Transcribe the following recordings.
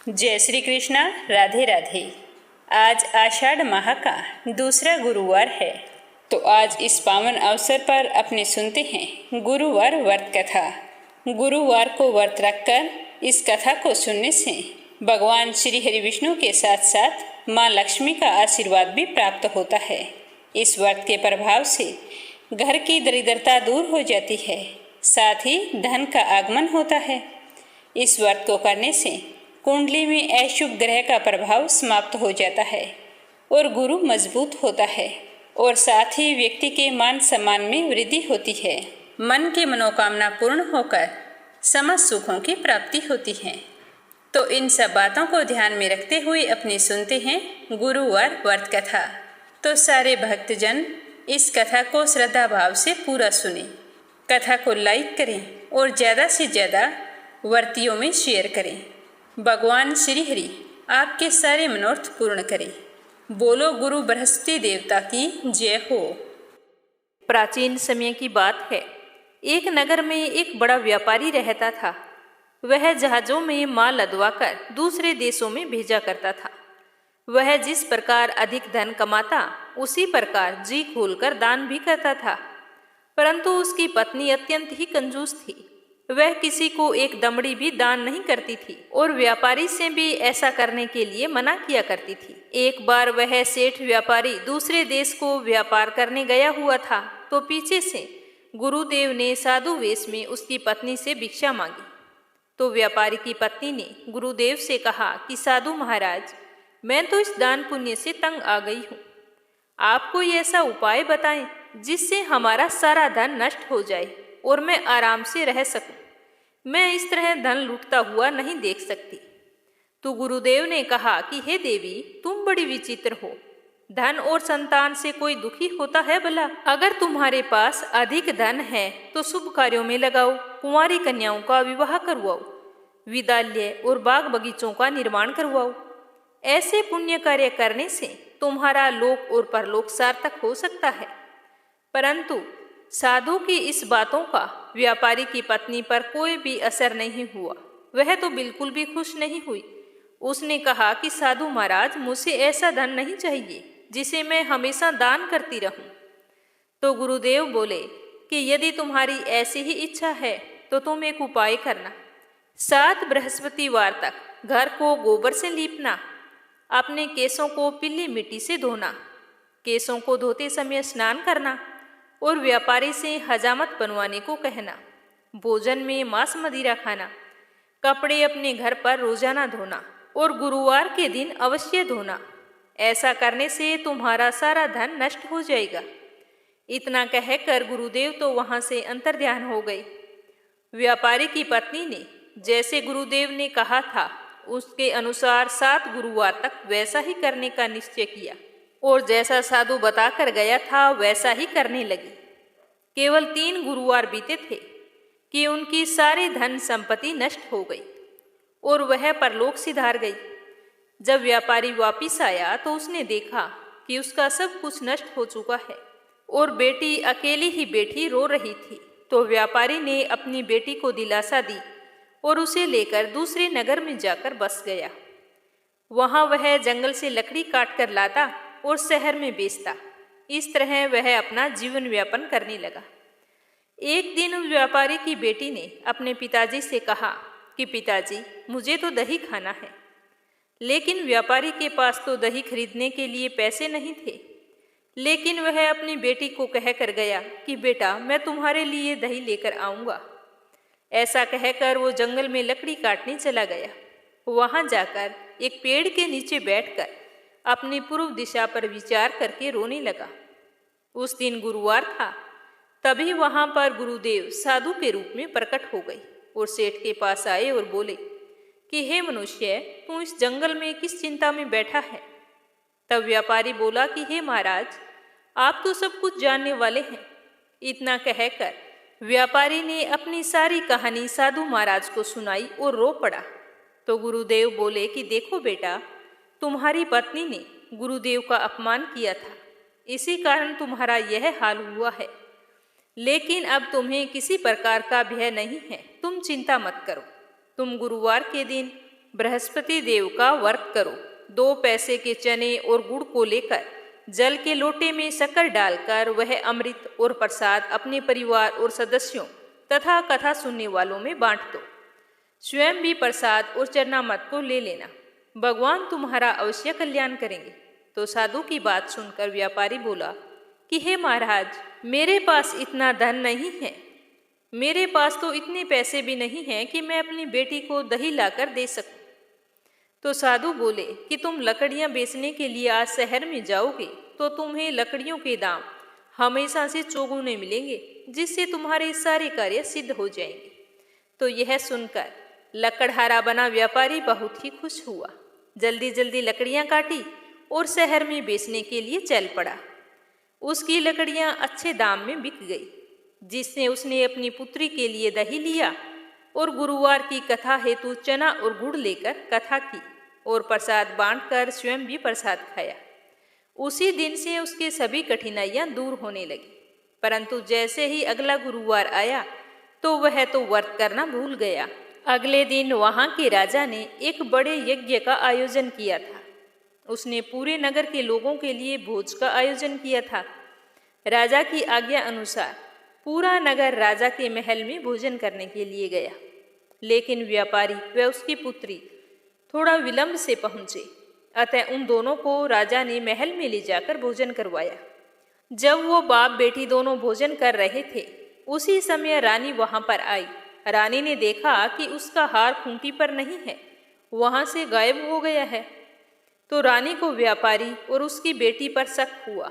जय श्री कृष्णा। राधे राधे। आज आषाढ़ माह का दूसरा गुरुवार है, तो आज इस पावन अवसर पर अपने सुनते हैं गुरुवार व्रत कथा। गुरुवार को व्रत रखकर इस कथा को सुनने से भगवान श्री हरि विष्णु के साथ साथ माँ लक्ष्मी का आशीर्वाद भी प्राप्त होता है। इस व्रत के प्रभाव से घर की दरिद्रता दूर हो जाती है, साथ ही धन का आगमन होता है। इस व्रत को करने से कुंडली में अशुभ ग्रह का प्रभाव समाप्त हो जाता है और गुरु मजबूत होता है, और साथ ही व्यक्ति के मान सम्मान में वृद्धि होती है। मन की मनोकामना पूर्ण होकर समस्त सुखों की प्राप्ति होती है। तो इन सब बातों को ध्यान में रखते हुए अपने सुनते हैं गुरुवार व्रत कथा। तो सारे भक्तजन इस कथा को श्रद्धा भाव से पूरा सुने। कथा को लाइक करें और ज़्यादा से ज़्यादा व्रतियों में शेयर करें। भगवान श्री हरि आपके सारे मनोरथ पूर्ण करें। बोलो गुरु बृहस्पति देवता की जय हो। प्राचीन समय की बात है। एक नगर में एक बड़ा व्यापारी रहता था। वह जहाज़ों में माल लदवाकर दूसरे देशों में भेजा करता था। वह जिस प्रकार अधिक धन कमाता, उसी प्रकार जी खोलकर दान भी करता था। परंतु उसकी पत्नी अत्यंत ही कंजूस थी। वह किसी को एक दमड़ी भी दान नहीं करती थी और व्यापारी से भी ऐसा करने के लिए मना किया करती थी। एक बार वह सेठ व्यापारी दूसरे देश को व्यापार करने गया हुआ था, तो पीछे से गुरुदेव ने साधु वेश में उसकी पत्नी से भिक्षा मांगी। तो व्यापारी की पत्नी ने गुरुदेव से कहा कि साधु महाराज, मैं तो इस दान पुण्य से तंग आ गई हूँ। आप कोई ऐसा उपाय बताएं जिससे हमारा सारा धन नष्ट हो जाए और मैं आराम से रह सकूं। मैं इस तरह धन लूटता हुआ नहीं देख सकती। तो गुरुदेव ने कहा कि हे देवी, तुम बड़ी विचित्र हो। धन और संतान से कोई दुखी होता है भला? अगर तुम्हारे पास अधिक धन है तो शुभ कार्यों में लगाओ, कुंवारी कन्याओं का विवाह करवाओ, विद्यालय और बाग बगीचों का निर्माण करवाओ। ऐसे पुण्य कार्य करने से तुम्हारा लोक और परलोक सार्थक हो सकता है। परंतु साधु की इस बातों का व्यापारी की पत्नी पर कोई भी असर नहीं हुआ। वह तो बिल्कुल भी खुश नहीं हुई। उसने कहा कि साधु महाराज, मुझे ऐसा धन नहीं चाहिए जिसे मैं हमेशा दान करती रहूं। तो गुरुदेव बोले कि यदि तुम्हारी ऐसी ही इच्छा है तो तुम एक उपाय करना। 7 बृहस्पतिवार तक घर को गोबर से लीपना, अपने केसों को पीली मिट्टी से धोना, केसों को धोते समय स्नान करना और व्यापारी से हजामत बनवाने को कहना, भोजन में मांस मदिरा खाना, कपड़े अपने घर पर रोजाना धोना और गुरुवार के दिन अवश्य धोना। ऐसा करने से तुम्हारा सारा धन नष्ट हो जाएगा। इतना कहकर गुरुदेव तो वहां से अंतर्ध्यान हो गए। व्यापारी की पत्नी ने जैसे गुरुदेव ने कहा था उसके अनुसार 7 गुरुवार तक वैसा ही करने का निश्चय किया और जैसा साधु बताकर गया था वैसा ही करने लगी। केवल 3 गुरुवार बीते थे कि उनकी सारी धन संपत्ति नष्ट हो गई और वह परलोक सिधार गई। जब व्यापारी वापिस आया तो उसने देखा कि उसका सब कुछ नष्ट हो चुका है और बेटी अकेली ही बैठी रो रही थी। तो व्यापारी ने अपनी बेटी को दिलासा दी और उसे लेकर दूसरे नगर में जाकर बस गया। वहाँ वह जंगल से लकड़ी काट कर लाता और शहर में बेचता। इस तरह वह अपना जीवन यापन करने लगा। एक दिन उस व्यापारी की बेटी ने अपने पिताजी से कहा कि पिताजी, मुझे तो दही खाना है। लेकिन व्यापारी के पास तो दही खरीदने के लिए पैसे नहीं थे। लेकिन वह अपनी बेटी को कह कर गया कि बेटा, मैं तुम्हारे लिए दही लेकर आऊँगा। ऐसा कहकर वो जंगल में लकड़ी काटने चला गया। वहाँ जाकर एक पेड़ के नीचे बैठकर अपनी पूर्व दिशा पर विचार करके रोने लगा। उस दिन गुरुवार था। तभी वहाँ पर गुरुदेव साधु के रूप में प्रकट हो गए और सेठ के पास आए और बोले कि हे मनुष्य, तू इस जंगल में किस चिंता में बैठा है? तब व्यापारी बोला कि हे महाराज, आप तो सब कुछ जानने वाले हैं। इतना कहकर व्यापारी ने अपनी सारी कहानी साधु महाराज को सुनाई और रो पड़ा। तो गुरुदेव बोले कि देखो बेटा, तुम्हारी पत्नी ने गुरुदेव का अपमान किया था, इसी कारण तुम्हारा यह हाल हुआ है। लेकिन अब तुम्हें किसी प्रकार का भय नहीं है। तुम चिंता मत करो। तुम गुरुवार के दिन बृहस्पति देव का व्रत करो। 2 पैसे के चने और गुड़ को लेकर जल के लोटे में शक्कर डालकर वह अमृत और प्रसाद अपने परिवार और सदस्यों तथा कथा सुनने वालों में बांट दो। स्वयं भी प्रसाद और चरणामृत को ले लेना, भगवान तुम्हारा अवश्य कल्याण करेंगे। तो साधु की बात सुनकर व्यापारी बोला कि हे महाराज, मेरे पास इतना धन नहीं है, मेरे पास तो इतने पैसे भी नहीं हैं कि मैं अपनी बेटी को दही लाकर दे सकूं। तो साधु बोले कि तुम लकड़ियां बेचने के लिए आज शहर में जाओगे तो तुम्हें लकड़ियों के दाम हमेशा से चौगुने मिलेंगे, जिससे तुम्हारे सारे कार्य सिद्ध हो जाएंगे। तो यह सुनकर लकड़हारा बना व्यापारी बहुत ही खुश हुआ। जल्दी जल्दी लकड़ियां काटी और शहर में बेचने के लिए चल पड़ा। उसकी लकड़ियां अच्छे दाम में बिक गई, जिससे उसने अपनी पुत्री के लिए दही लिया और गुरुवार की कथा हेतु चना और गुड़ लेकर कथा की और प्रसाद बांटकर स्वयं भी प्रसाद खाया। उसी दिन से उसके सभी कठिनाइयां दूर होने लगी। परंतु जैसे ही अगला गुरुवार आया तो वह तो व्रत करना भूल गया। अगले दिन वहां के राजा ने एक बड़े यज्ञ का आयोजन किया था। उसने पूरे नगर के लोगों के लिए भोज का आयोजन किया था। राजा की आज्ञा अनुसार पूरा नगर राजा के महल में भोजन करने के लिए गया, लेकिन व्यापारी व उसकी पुत्री थोड़ा विलंब से पहुंचे। अतः उन दोनों को राजा ने महल में ले जाकर भोजन करवाया। जब वो बाप बेटी दोनों भोजन कर रहे थे, उसी समय रानी वहां पर आई। रानी ने देखा कि उसका हार खूंटी पर नहीं है, वहां से गायब हो गया है। तो रानी को व्यापारी और उसकी बेटी पर शक हुआ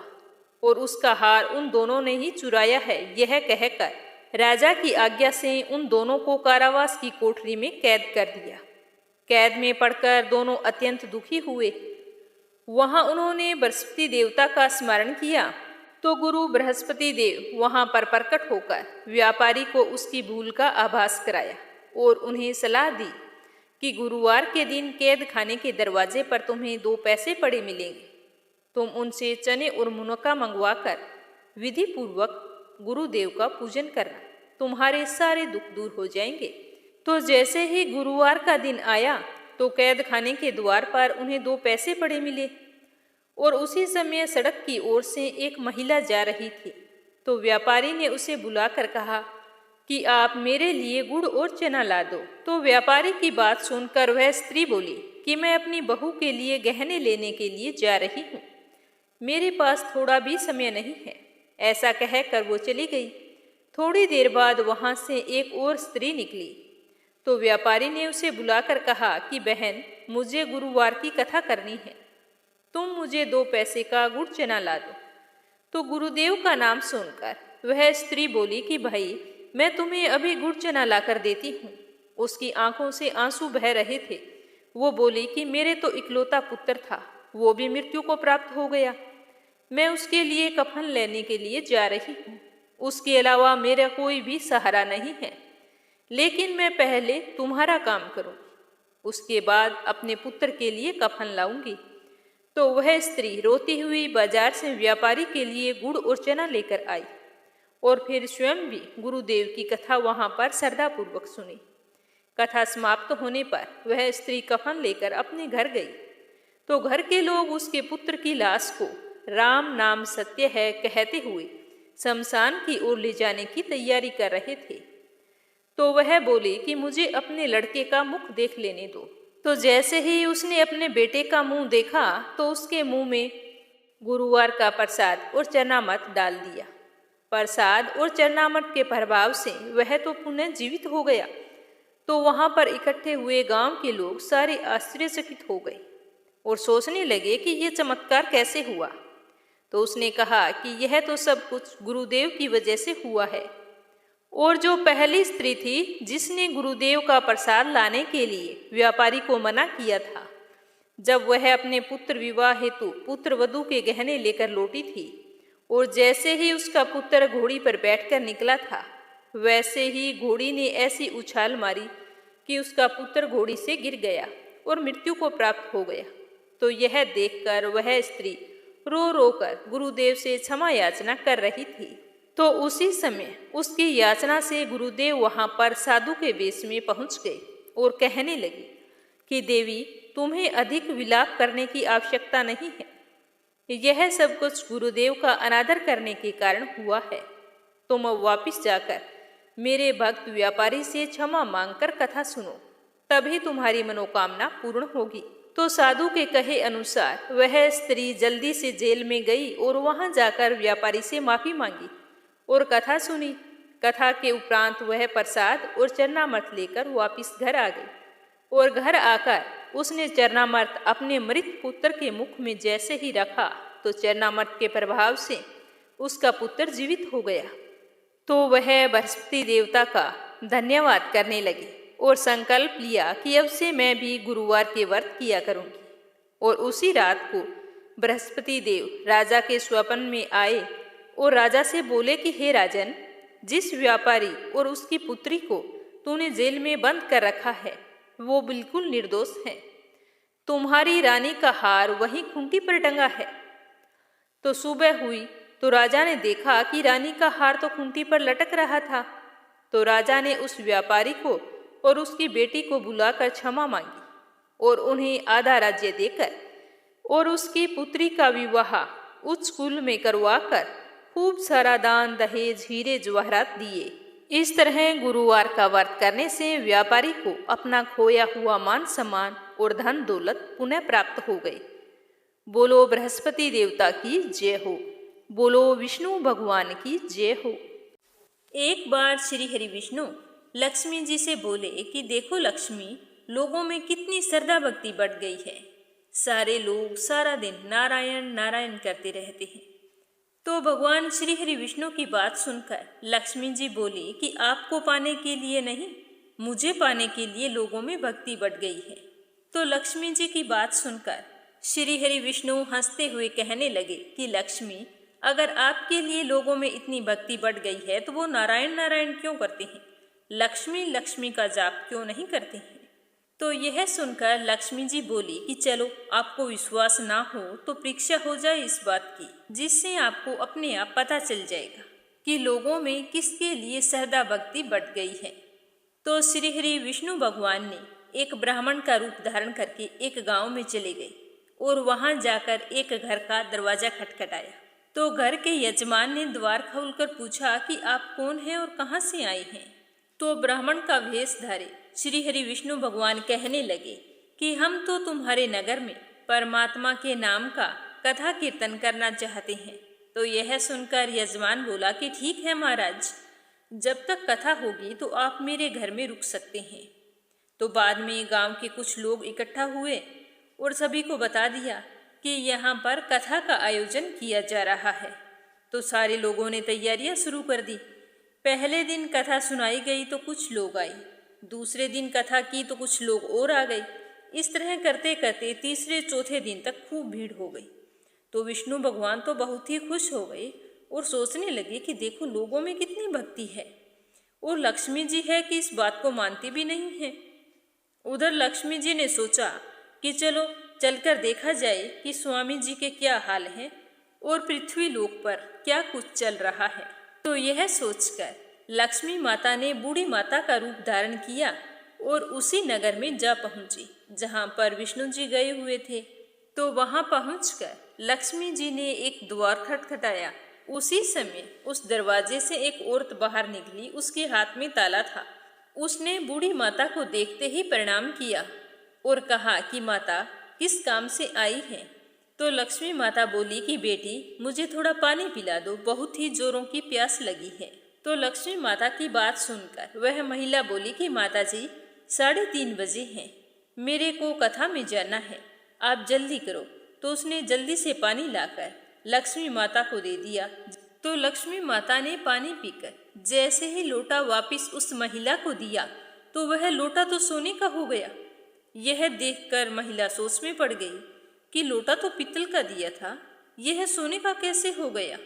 और उसका हार उन दोनों ने ही चुराया है, यह कहकर राजा की आज्ञा से उन दोनों को कारावास की कोठरी में कैद कर दिया। कैद में पड़कर दोनों अत्यंत दुखी हुए। वहां उन्होंने बृहस्पति देवता का स्मरण किया तो गुरु बृहस्पति देव वहां पर प्रकट होकर व्यापारी को उसकी भूल का आभास कराया और उन्हें सलाह दी कि गुरुवार के दिन कैद खाने के दरवाजे पर तुम्हें 2 पैसे पड़े मिलेंगे। तुम उनसे चने और मुनक्का मंगवाकर विधि पूर्वक गुरुदेव का पूजन करना, तुम्हारे सारे दुख दूर हो जाएंगे। तो जैसे ही गुरुवार का दिन आया तो कैद खाने के द्वार पर उन्हें 2 पैसे पड़े मिले और उसी समय सड़क की ओर से एक महिला जा रही थी। तो व्यापारी ने उसे बुलाकर कहा कि आप मेरे लिए गुड़ और चना ला दो। तो व्यापारी की बात सुनकर वह स्त्री बोली कि मैं अपनी बहू के लिए गहने लेने के लिए जा रही हूँ, मेरे पास थोड़ा भी समय नहीं है। ऐसा कहकर वो चली गई। थोड़ी देर बाद वहां से एक और स्त्री निकली। तो व्यापारी ने उसे बुलाकर कहा कि बहन, मुझे गुरुवार की कथा करनी है, तुम मुझे 2 पैसे का गुड़ चना ला दो। तो गुरुदेव का नाम सुनकर वह स्त्री बोली कि भाई, मैं तुम्हें अभी गुड़ चना लाकर देती हूँ। उसकी आंखों से आंसू बह रहे थे। वो बोली कि मेरे तो इकलौता पुत्र था, वो भी मृत्यु को प्राप्त हो गया। मैं उसके लिए कफन लेने के लिए जा रही हूँ, उसके अलावा मेरा कोई भी सहारा नहीं है। लेकिन मैं पहले तुम्हारा काम करूँगी, उसके बाद अपने पुत्र के लिए कफन लाऊंगी। तो वह स्त्री रोती हुई बाजार से व्यापारी के लिए गुड़ और चना लेकर आई और फिर स्वयं भी गुरुदेव की कथा वहां पर श्रद्धापूर्वक सुनी। कथा समाप्त होने पर वह स्त्री कफन लेकर अपने घर गई। तो घर के लोग उसके पुत्र की लाश को राम नाम सत्य है कहते हुए शमशान की ओर ले जाने की तैयारी कर रहे थे। तो वह बोली कि मुझे अपने लड़के का मुख देख लेने दो। तो जैसे ही उसने अपने बेटे का मुंह देखा तो उसके मुंह में गुरुवार का प्रसाद और चरणामृत डाल दिया। प्रसाद और चरणामृत के प्रभाव से वह तो पुनः जीवित हो गया। तो वहां पर इकट्ठे हुए गांव के लोग सारे आश्चर्यचकित हो गए और सोचने लगे कि यह चमत्कार कैसे हुआ। तो उसने कहा कि यह तो सब कुछ गुरुदेव की वजह से हुआ है। और जो पहली स्त्री थी जिसने गुरुदेव का प्रसाद लाने के लिए व्यापारी को मना किया था, जब वह अपने पुत्र विवाह हेतु पुत्र वधू के गहने लेकर लौटी थी और जैसे ही उसका पुत्र घोड़ी पर बैठकर निकला था, वैसे ही घोड़ी ने ऐसी उछाल मारी कि उसका पुत्र घोड़ी से गिर गया और मृत्यु को प्राप्त हो गया। तो यह देखकर वह स्त्री रो रो कर गुरुदेव से क्षमा याचना कर रही थी। तो उसी समय उसकी याचना से गुरुदेव वहां पर साधु के वेश में पहुंच गए और कहने लगे कि देवी तुम्हें अधिक विलाप करने की आवश्यकता नहीं है। यह सब कुछ गुरुदेव का अनादर करने के कारण हुआ है। तुम अब वापिस जाकर मेरे भक्त व्यापारी से क्षमा मांगकर कथा सुनो, तभी तुम्हारी मनोकामना पूर्ण होगी। तो साधु के कहे अनुसार वह स्त्री जल्दी से जेल में गई और वहां जाकर व्यापारी से माफी मांगी और कथा सुनी। कथा के उपरांत वह प्रसाद और चरणामृत लेकर वापिस घर आ गई और घर आकर उसने चरणामृत अपने मृत पुत्र के मुख में जैसे ही रखा तो चरणामृत के प्रभाव से उसका पुत्र जीवित हो गया। तो वह बृहस्पति देवता का धन्यवाद करने लगी और संकल्प लिया कि अब से मैं भी गुरुवार के व्रत किया करूंगी। और उसी रात को बृहस्पति देव राजा के स्वप्न में आए और राजा से बोले कि हे राजन, जिस व्यापारी और उसकी पुत्री को तूने जेल में बंद कर रखा है वो बिल्कुल निर्दोष है। तुम्हारी रानी का हार वहीं खूंटी पर टंगा है। तो सुबह हुई तो राजा ने देखा कि रानी का हार तो खूंटी पर लटक रहा था। तो राजा ने उस व्यापारी को और उसकी बेटी को बुलाकर क्षमा मांगी और उन्हें आधा राज्य देकर और उसकी पुत्री का विवाह उच्च कुल में करवाकर खूब सारा दान दहेज हीरे जवाहरात दिए। इस तरह गुरुवार का व्रत करने से व्यापारी को अपना खोया हुआ मान सम्मान और धन दौलत पुनः प्राप्त हो गई। बोलो बृहस्पति देवता की जय हो। बोलो विष्णु भगवान की जय हो। एक बार श्री हरि विष्णु लक्ष्मी जी से बोले कि देखो लक्ष्मी, लोगों में कितनी श्रद्धा भक्ति बढ़ गई है। सारे लोग सारा दिन नारायण नारायण करते रहते हैं। तो भगवान श्री हरि विष्णु की बात सुनकर लक्ष्मी जी बोली कि आपको पाने के लिए नहीं, मुझे पाने के लिए लोगों में भक्ति बढ़ गई है। तो लक्ष्मी जी की बात सुनकर श्री हरि विष्णु हंसते हुए कहने लगे कि लक्ष्मी, अगर आपके लिए लोगों में इतनी भक्ति बढ़ गई है तो वो नारायण नारायण क्यों करते हैं, लक्ष्मी लक्ष्मी का जाप क्यों नहीं करते हैं। तो यह सुनकर लक्ष्मी जी बोली कि चलो, आपको विश्वास ना हो तो परीक्षा हो जाए इस बात की, जिससे आपको अपने आप पता चल जाएगा कि लोगों में किसके लिए श्रद्धा भक्ति बढ़ गई है। तो श्री हरि विष्णु भगवान ने एक ब्राह्मण का रूप धारण करके एक गांव में चले गए और वहां जाकर एक घर का दरवाजा खटखटाया। तो घर के यजमान ने द्वार खोलकर पूछा कि आप कौन हैं और कहाँ से आए हैं। तो ब्राह्मण का वेश धारे श्री हरि विष्णु भगवान कहने लगे कि हम तो तुम्हारे नगर में परमात्मा के नाम का कथा कीर्तन करना चाहते हैं। तो यह सुनकर यजमान बोला कि ठीक है महाराज, जब तक कथा होगी तो आप मेरे घर में रुक सकते हैं। तो बाद में गांव के कुछ लोग इकट्ठा हुए और सभी को बता दिया कि यहाँ पर कथा का आयोजन किया जा रहा है। तो सारे लोगों ने तैयारियां शुरू कर दी। पहले दिन कथा सुनाई गई तो कुछ लोग आए, दूसरे दिन कथा की तो कुछ लोग और आ गए। इस तरह करते करते तीसरे चौथे दिन तक खूब भीड़ हो गई। तो विष्णु भगवान तो बहुत ही खुश हो गए और सोचने लगे कि देखो लोगों में कितनी भक्ति है, और लक्ष्मी जी है कि इस बात को मानती भी नहीं है। उधर लक्ष्मी जी ने सोचा कि चलो चलकर देखा जाए कि स्वामी जी के क्या हाल है और पृथ्वी लोक पर क्या कुछ चल रहा है। तो यह सोचकर लक्ष्मी माता ने बूढ़ी माता का रूप धारण किया और उसी नगर में जा पहुंची जहां पर विष्णु जी गए हुए थे। तो वहां पहुंचकर लक्ष्मी जी ने एक द्वार खटखटाया। उसी समय उस दरवाजे से एक औरत बाहर निकली, उसके हाथ में ताला था। उसने बूढ़ी माता को देखते ही प्रणाम किया और कहा कि माता किस काम से आई है। तो लक्ष्मी माता बोली कि बेटी मुझे थोड़ा पानी पिला दो, बहुत ही जोरों की प्यास लगी है। तो लक्ष्मी माता की बात सुनकर वह महिला बोली कि माता जी 3:30 बजे हैं, मेरे को कथा में जाना है, आप जल्दी करो। तो उसने जल्दी से पानी लाकर लक्ष्मी माता को दे दिया। तो लक्ष्मी माता ने पानी पीकर जैसे ही लोटा वापिस उस महिला को दिया तो वह लोटा तो सोने का हो गया। यह देखकर महिला सोच में पड़ गई कि लोटा तो पीतल का दिया था, यह सोने का कैसे हो गया।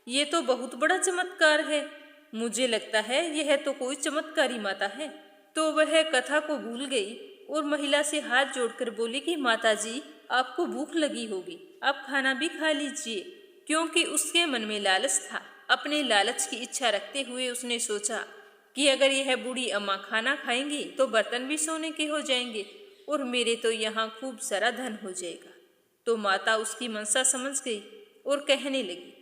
ये तो बहुत बड़ा चमत्कार है, मुझे लगता है यह तो कोई चमत्कारी माता है। तो वह कथा को भूल गई और महिला से हाथ जोड़कर बोली कि माता जी आपको भूख लगी होगी, आप खाना भी खा लीजिए। क्योंकि उसके मन में लालच था। अपने लालच की इच्छा रखते हुए उसने सोचा कि अगर यह बूढ़ी अम्मा खाना खाएंगी तो बर्तन भी सोने के हो जाएंगे। और मेरे तो यहाँ खूब सारा धन हो जाएगा। तो माता उसकी मनसा समझ गई और कहने लगी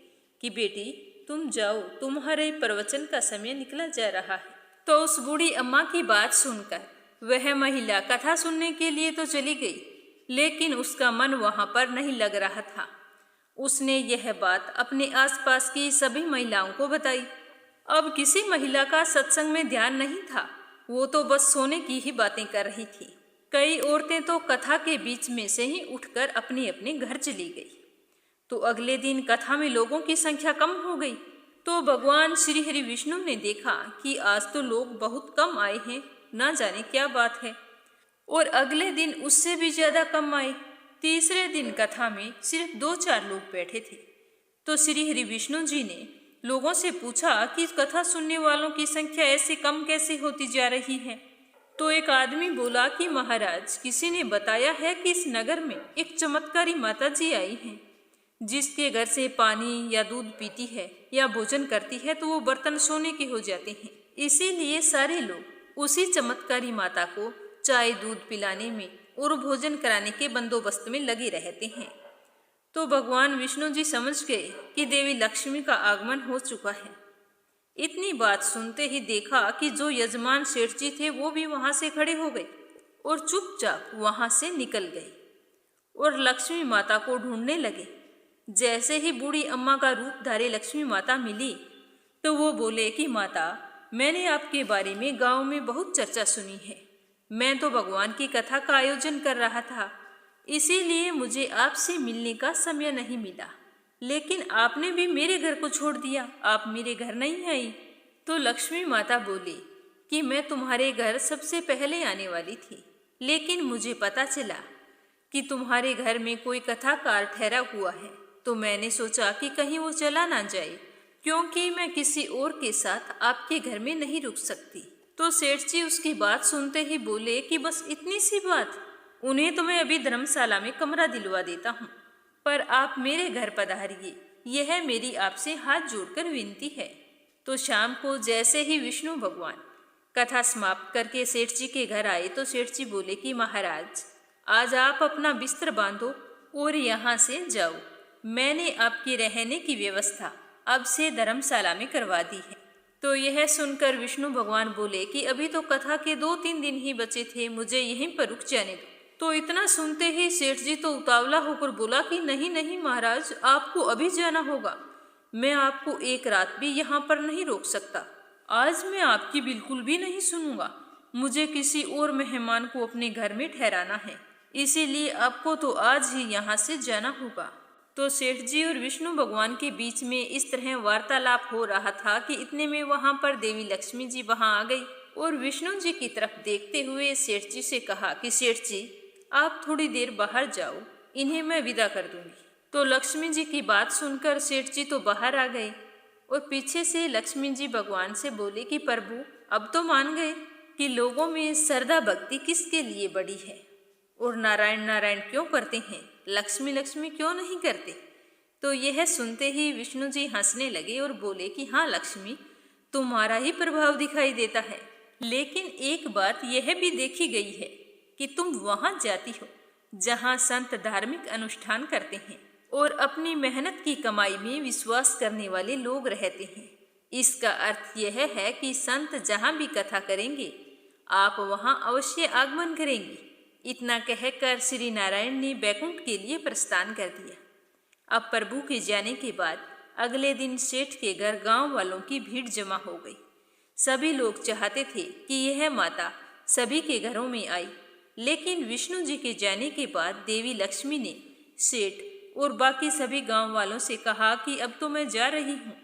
कि बेटी तुम जाओ, तुम्हारे प्रवचन का समय निकला जा रहा है। तो उस बूढ़ी अम्मा की बात सुनकर वह महिला कथा सुनने के लिए तो चली गई, लेकिन उसका मन वहां पर नहीं लग रहा था। उसने यह बात अपने आसपास की सभी महिलाओं को बताई। अब किसी महिला का सत्संग में ध्यान नहीं था, वो तो बस सोने की ही बातें कर रही थी। कई औरतें तो कथा के बीच में से ही उठकर अपने अपने घर चली गई। तो अगले दिन कथा में लोगों की संख्या कम हो गई। तो भगवान श्री हरि विष्णु ने देखा कि आज तो लोग बहुत कम आए हैं, ना जाने क्या बात है। और अगले दिन उससे भी ज्यादा कम आए। तीसरे दिन कथा में सिर्फ 2-4 लोग बैठे थे। तो श्री हरि विष्णु जी ने लोगों से पूछा कि कथा सुनने वालों की संख्या ऐसे कम कैसे होती जा रही है। तो एक आदमी बोला कि महाराज, किसी ने बताया है कि इस नगर में एक चमत्कारी माता जी आई हैं, जिसके घर से पानी या दूध पीती है या भोजन करती है तो वो बर्तन सोने के हो जाते हैं। इसीलिए सारे लोग उसी चमत्कारी माता को चाय दूध पिलाने में और भोजन कराने के बंदोबस्त में लगे रहते हैं। तो भगवान विष्णु जी समझ गए कि देवी लक्ष्मी का आगमन हो चुका है। इतनी बात सुनते ही देखा कि जो यजमान सेठ जी थे वो भी वहां से खड़े हो गए और चुपचाप वहां से निकल गए और लक्ष्मी माता को ढूंढने लगे। जैसे ही बूढ़ी अम्मा का रूपधारी लक्ष्मी माता मिली तो वो बोले कि माता, मैंने आपके बारे में गांव में बहुत चर्चा सुनी है। मैं तो भगवान की कथा का आयोजन कर रहा था, इसीलिए मुझे आपसे मिलने का समय नहीं मिला, लेकिन आपने भी मेरे घर को छोड़ दिया, आप मेरे घर नहीं आई। तो लक्ष्मी माता बोली कि मैं तुम्हारे घर सबसे पहले आने वाली थी, लेकिन मुझे पता चला कि तुम्हारे घर में कोई कथाकार ठहरा हुआ है, तो मैंने सोचा कि कहीं वो चला ना जाए, क्योंकि मैं किसी और के साथ आपके घर में नहीं रुक सकती। तो सेठ जी उसकी बात सुनते ही बोले कि बस इतनी सी बात, उन्हें तो मैं अभी धर्मशाला में कमरा दिलवा देता हूँ, पर आप मेरे घर पधारिए, यह मेरी आपसे हाथ जोड़कर विनती है। तो शाम को जैसे ही विष्णु भगवान कथा समाप्त करके सेठ जी के घर आए तो सेठ जी बोले कि महाराज, आज आप अपना बिस्तर बांधो और यहाँ से जाओ। मैंने आपके रहने की व्यवस्था अब से धर्मशाला में करवा दी है। तो यह सुनकर विष्णु भगवान बोले कि अभी तो कथा के 2-3 दिन ही बचे थे, मुझे यहीं पर रुक जाने दो। तो इतना सुनते ही सेठ जी तो उतावला होकर बोला कि नहीं नहीं महाराज, आपको अभी जाना होगा, मैं आपको एक रात भी यहाँ पर नहीं रोक सकता। आज मैं आपकी बिल्कुल भी नहीं सुनूंगा, मुझे किसी और मेहमान को अपने घर में ठहराना है, इसीलिए आपको तो आज ही यहाँ से जाना होगा। तो सेठ जी और विष्णु भगवान के बीच में इस तरह वार्तालाप हो रहा था कि इतने में वहां पर देवी लक्ष्मी जी वहां आ गई और विष्णु जी की तरफ देखते हुए सेठ जी से कहा कि सेठ जी, आप थोड़ी देर बाहर जाओ, इन्हें मैं विदा कर दूंगी। तो लक्ष्मी जी की बात सुनकर सेठ जी तो बाहर आ गए और पीछे से लक्ष्मी जी भगवान से बोले कि प्रभु, अब तो मान गए कि लोगों में श्रद्धा भक्ति किसके लिए बड़ी है और नारायण नारायण क्यों करते हैं, लक्ष्मी लक्ष्मी क्यों नहीं करते। तो यह सुनते ही विष्णु जी हंसने लगे और बोले कि हाँ लक्ष्मी, तुम्हारा ही प्रभाव दिखाई देता है, लेकिन एक बात यह भी देखी गई है कि तुम वहां जाती हो जहां संत धार्मिक अनुष्ठान करते हैं और अपनी मेहनत की कमाई में विश्वास करने वाले लोग रहते हैं। इसका अर्थ यह है कि संत जहां भी कथा करेंगे आप वहां अवश्य आगमन करेंगे। इतना कहकर श्री नारायण ने बैकुंठ के लिए प्रस्थान कर दिया। अब प्रभु के जाने के बाद अगले दिन सेठ के घर गांव वालों की भीड़ जमा हो गई। सभी लोग चाहते थे कि यह माता सभी के घरों में आई, लेकिन विष्णु जी के जाने के बाद देवी लक्ष्मी ने सेठ और बाकी सभी गांव वालों से कहा कि अब तो मैं जा रही हूँ।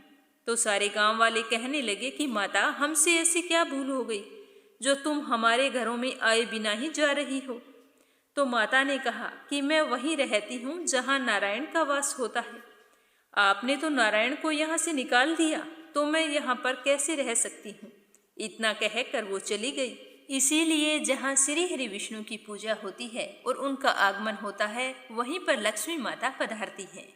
तो सारे गांव वाले कहने लगे कि माता, हमसे ऐसी क्या भूल हो गई जो तुम हमारे घरों में आए बिना ही जा रही हो। तो माता ने कहा कि मैं वहीं रहती हूँ जहाँ नारायण का वास होता है। आपने तो नारायण को यहाँ से निकाल दिया, तो मैं यहाँ पर कैसे रह सकती हूँ। इतना कहकर वो चली गई। इसीलिए जहाँ श्री हरि विष्णु की पूजा होती है और उनका आगमन होता है, वहीं पर लक्ष्मी माता पधारती हैं।